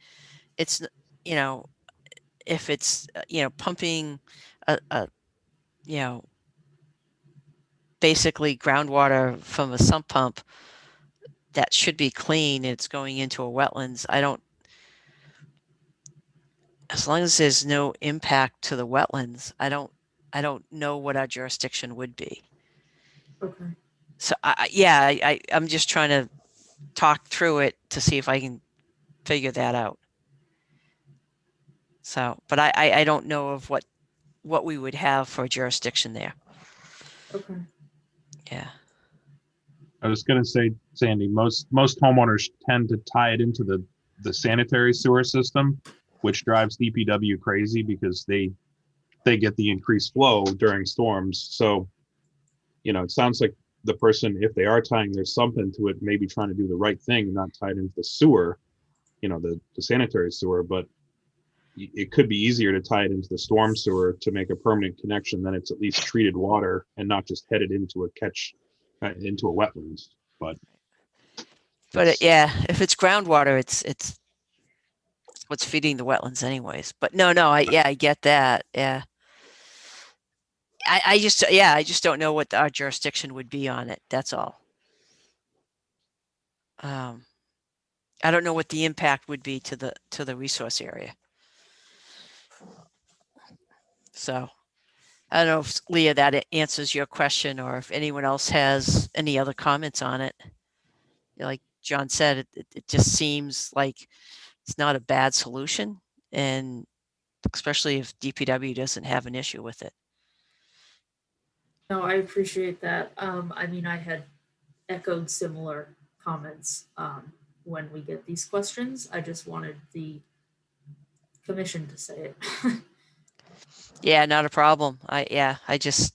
It's, you know, if it's, pumping a basically groundwater from a sump pump that should be clean, it's going into a wetlands. As long as there's no impact to the wetlands, I don't know what our jurisdiction would be. Okay. So I'm just trying to talk through it to see if I can figure that out. So, but I don't know of what we would have for jurisdiction there. Okay. Yeah. I was going to say, Sandy, most homeowners tend to tie it into the sanitary sewer system, which drives DPW crazy because they get the increased flow during storms. So, it sounds like the person, if they are tying their sump into it, maybe trying to do the right thing and not tie it into the sewer, the sanitary sewer, but it could be easier to tie it into the storm sewer to make a permanent connection. Then it's at least treated water and not just headed into a catch, into a wetlands. But if it's groundwater, it's what's feeding the wetlands anyways. But no, I get that. Yeah. I just don't know what our jurisdiction would be on it. That's all. I don't know what the impact would be to the resource area. So I don't know if Leah, that answers your question, or if anyone else has any other comments on it. Like John said, it just seems like it's not a bad solution, and especially if DPW doesn't have an issue with it. No, I appreciate that. I mean, I had echoed similar comments when we get these questions. I just wanted the commission to say it. Yeah, not a problem. I just,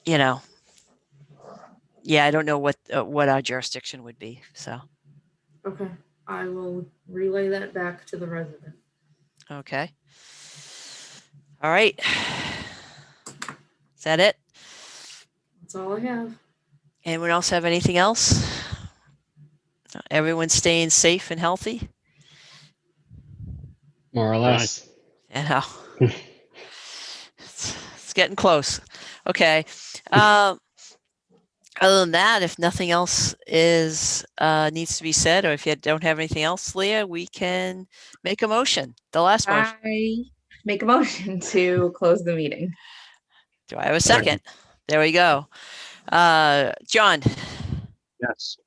I don't know what our jurisdiction would be. So, Okay, I will relay that back to the resident. okay. All right. Is that it? That's all I have. Anyone else have anything else? Everyone staying safe and healthy? More or less. It's getting close. Okay. Other than that, if nothing else is needs to be said, or if you don't have anything else, Leah, we can make a motion. The last motion. I make a motion to close the meeting. Do I have a second? There we go. John, Yes.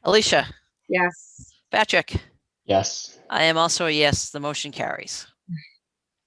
Alicia, Yes. Patrick. Yes. I am also a yes. The motion carries.